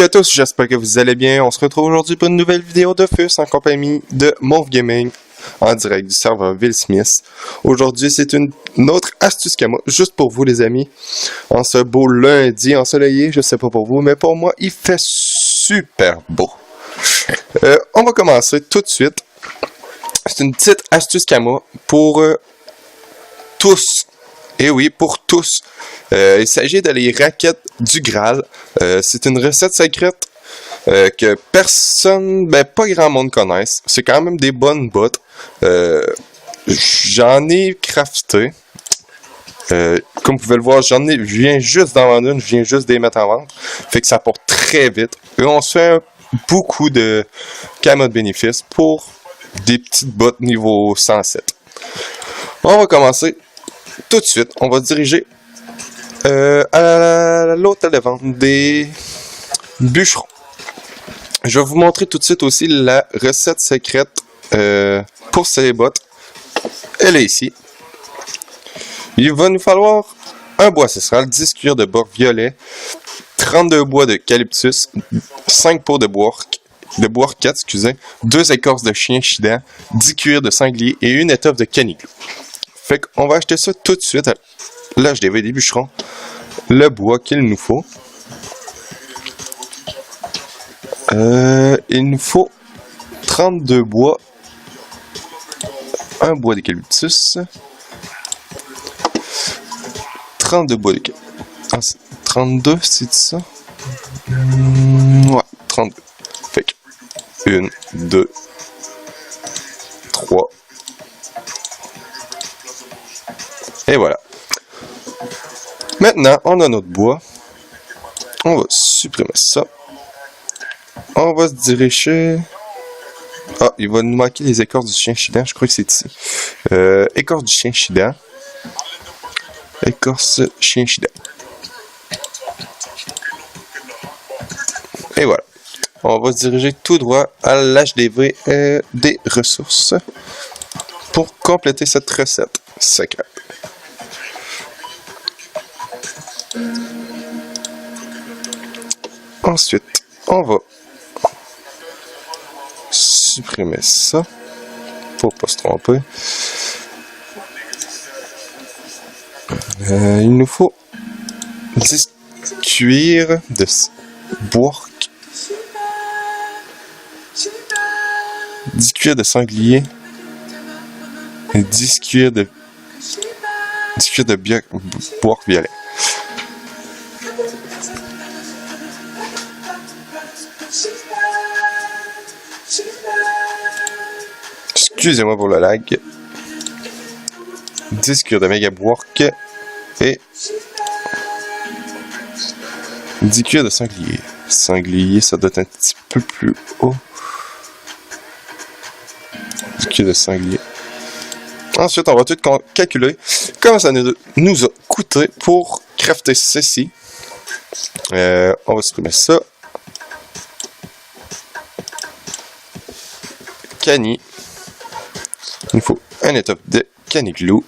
à tous, j'espère que vous allez bien. On se retrouve aujourd'hui pour une nouvelle vidéo de Fus en compagnie de Mauve Gaming en direct du serveur Will Smith. Aujourd'hui, c'est une autre astuce Camo, juste pour vous les amis. En ce beau lundi ensoleillé, je sais pas pour vous, mais pour moi, il fait super beau. On va commencer tout de suite. C'est une petite astuce Camo pour tous. Et oui, pour tous. Il s'agit de les raquettes du Graal. C'est une recette secrète que personne, pas grand monde connaisse. C'est quand même des bonnes bottes. J'en ai crafté. Comme vous pouvez le voir, je viens juste d'en vendre une, je viens juste de les mettre en vente. Fait que ça porte très vite. Et on se fait beaucoup de camo de bénéfices pour des petites bottes niveau 107. On va commencer tout de suite. On va se diriger à l'hôtel de vente des bûcherons. Je vais vous montrer tout de suite aussi la recette secrète pour ces bottes. Elle est ici. Il va nous falloir un bois ancestral, 10 cuirs de bois violet, 32 bois d'eucalyptus, 5 pots de bois orchette, 2 écorces de chien chidan, 10 cuirs de sanglier et une étoffe de caniglou. Fait qu'on va acheter ça tout de suite à l'HDV des bûcherons. Le bois qu'il nous faut. Il nous faut 32 bois. Un bois d'eucalyptus. 32 bois d'eucalyptus. Ah, 32, c'est ça? Ouais, 32. Fait que 1, 2, 3. Et voilà. Maintenant, on a notre bois. On va supprimer ça. On va se diriger... Ah, il va nous manquer les écorces du chien chidan. Je crois que c'est ici. Écorce du chien chidan. Écorce chien chidan. Et voilà. On va se diriger tout droit à l'HDV des ressources pour compléter cette recette secrète. Ensuite, on va supprimer ça pour pas se tromper. Il nous faut 10 cuirs de bourg, 10 cuirs de sanglier et 10 cuirs de bourg violet. Excusez-moi pour le lag. 10 cuirs de méga work et 10 cuirs de sanglier. Sanglier, ça doit être un petit peu plus haut. 10 cuirs de sanglier. Ensuite, on va tout calculer comment ça nous a coûté pour crafter ceci. On va supprimer ça. Cani. Il faut un étoffe de caniglou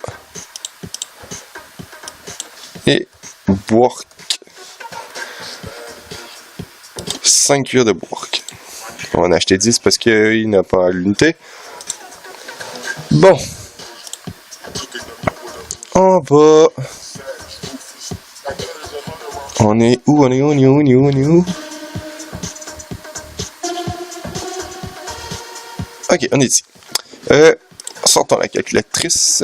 et bourg. 5 cuirs de bourg. On va en acheter 10 parce qu'il n'a pas à l'unité. Bon. On va... On est où? Ok, on est ici. Sortons la calculatrice.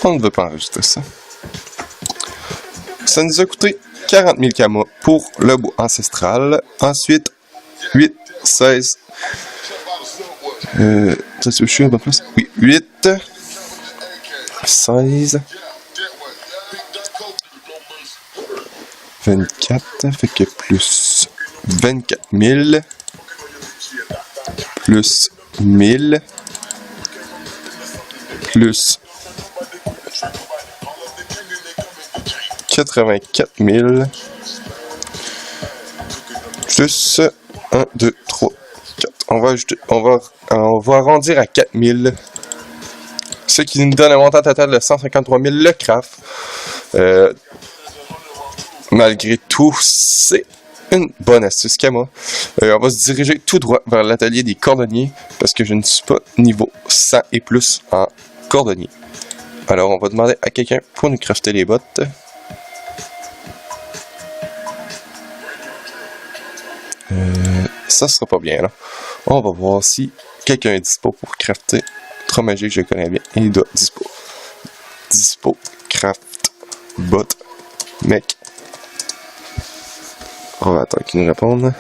On ne veut pas enregistrer ça. Ça nous a coûté 40 000 camo pour le bois ancestral. Ensuite, 8, 16. Ça se fait à bonne place? Oui, 8, 16, 24, fait que plus 24 000, plus 1000, plus 84 000, plus 1, 2, 3, 4. On va arrondir à 4000. Ce qui nous donne un montant total de 153 000 le craft. malgré tout, c'est une bonne astuce Kama. On va se diriger tout droit vers l'atelier des cordonniers parce que je ne suis pas niveau 100 et plus en cordonnier. Alors, on va demander à quelqu'un pour nous crafter les bottes. Ça sera pas bien, là. On va voir si quelqu'un est dispo pour crafter. Trop magique, je connais bien. Il doit dispo. Dispo, craft, bot, mec. On va attendre qu'il nous réponde.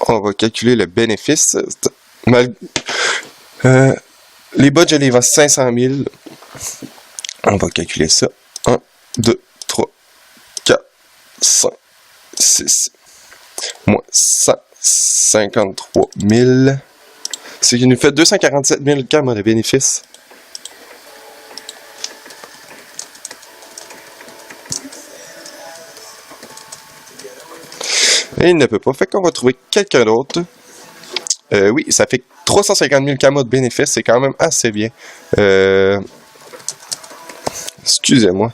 On va calculer le bénéfice. Les bots, je les vends 500 000. On va calculer ça. 1, 2, 3, 4, 5, 6. Moins 153 000. Ce qui nous fait 247 000 Kama de bénéfice. Et il ne peut pas. Fait qu'on va trouver quelqu'un d'autre. Oui, ça fait 350 000 Kama de bénéfice. C'est quand même assez bien. Excusez-moi.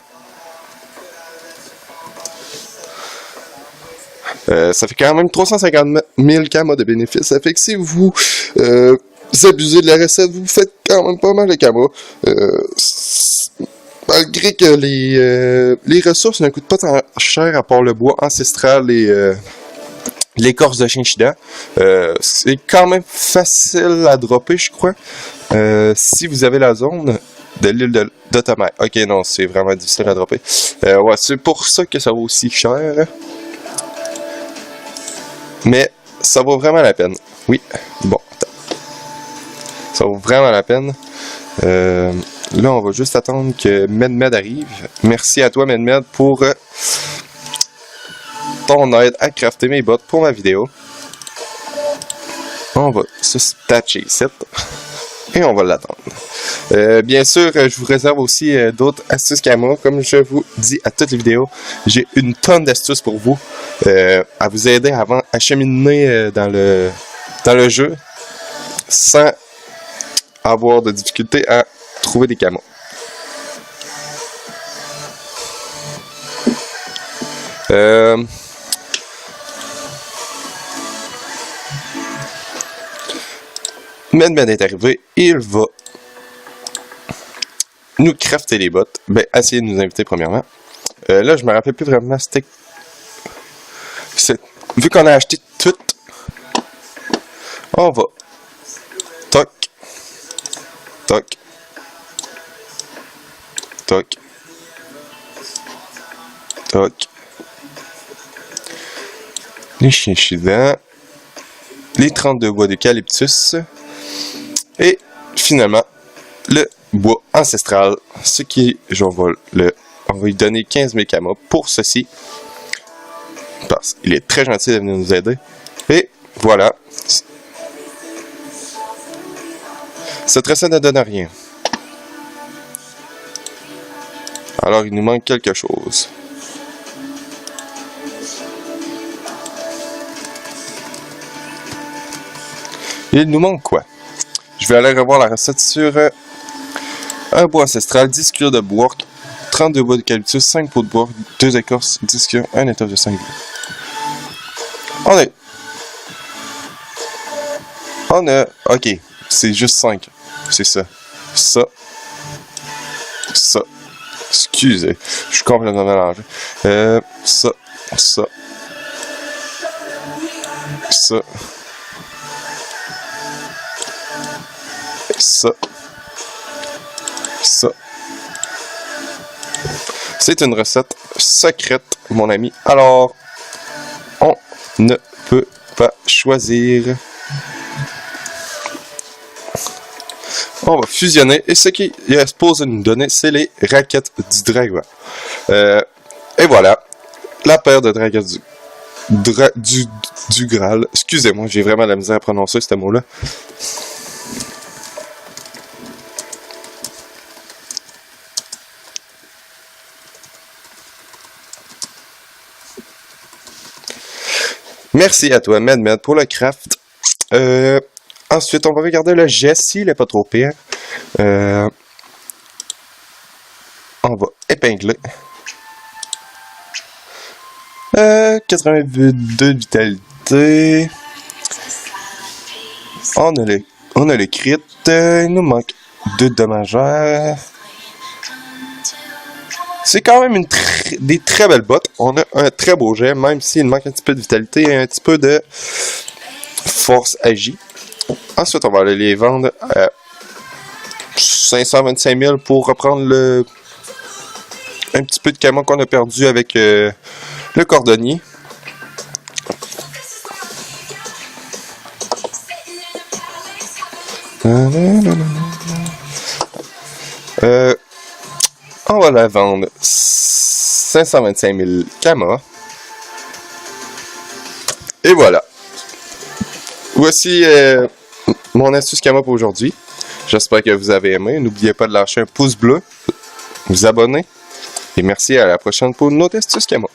Ça fait quand même 350 000 Kama de bénéfices. Ça fait que si vous abusez de la recette, vous faites quand même pas mal de Kama. Malgré que les ressources ne coûtent pas tant cher à part le bois ancestral et l'écorce de Shinshida. C'est quand même facile à dropper, je crois. Si vous avez la zone de l'île d'Otamai. Ok, non, c'est vraiment difficile à dropper. Ouais, c'est pour ça que ça vaut aussi cher. Mais ça vaut vraiment la peine. Oui, bon. Ça vaut vraiment la peine. Là, on va juste attendre que MedMed arrive. Merci à toi, MedMed, pour ton aide à crafter mes bottes pour ma vidéo. On va se statcher ici. Et on va l'attendre. Bien sûr, je vous réserve aussi d'autres astuces Kama. Comme je vous dis à toutes les vidéos, j'ai une tonne d'astuces pour vous. À vous aider à cheminer dans le jeu sans avoir de difficulté à trouver des Kama. MedMed est arrivé, il va nous crafter les bottes. Ben, essayer de nous inviter premièrement. Là, je me rappelle plus vraiment, c'était... Vu qu'on a acheté tout, on va... Toc. Toc. Toc. Toc. Les Shinshida. Les 32 bois d'eucalyptus. Et finalement, le bois ancestral. Ce qui, on va lui donner 15 000 Kama pour ceci. Parce qu'il est très gentil de venir nous aider. Et voilà. Cette recette ne donne rien. Alors il nous manque quelque chose. Il nous manque quoi? Je vais aller revoir la recette sur un bois ancestral, 10 kg de bois, 32 bois d'eucalyptus, 5 pots de bois, 2 écorces, 10 kg, 1 étoffe de 5 kg. Ok, c'est juste 5. C'est ça. Ça. Ça. Excusez, je suis complètement mélangé. Ça. Ça. Ça. Ça. Ça. C'est une recette secrète, mon ami. Alors, on ne peut pas choisir. On va fusionner. Et ce qu'il est supposé nous donner, c'est les raquettes du dragon. Et voilà. La paire de raquettes du Graal. Excusez-moi, j'ai vraiment la misère à prononcer ce mot-là. Merci à toi, MedMed, pour le craft. Ensuite, on va regarder le Jessie, il est pas trop pire. On va épingler. 82 de vitalité. On a le crit. Il nous manque 2 dommageurs. C'est quand même des très belles bottes. On a un très beau jet, même s'il manque un petit peu de vitalité et un petit peu de force agie. Ensuite, on va aller les vendre à 525 000 pour reprendre un petit peu de camo qu'on a perdu avec le cordonnier. On va la vendre 525 000 Kama. Et voilà. Voici mon astuce Kama pour aujourd'hui. J'espère que vous avez aimé. N'oubliez pas de lâcher un pouce bleu, vous abonner. Et merci, à la prochaine pour une autre astuce Kama.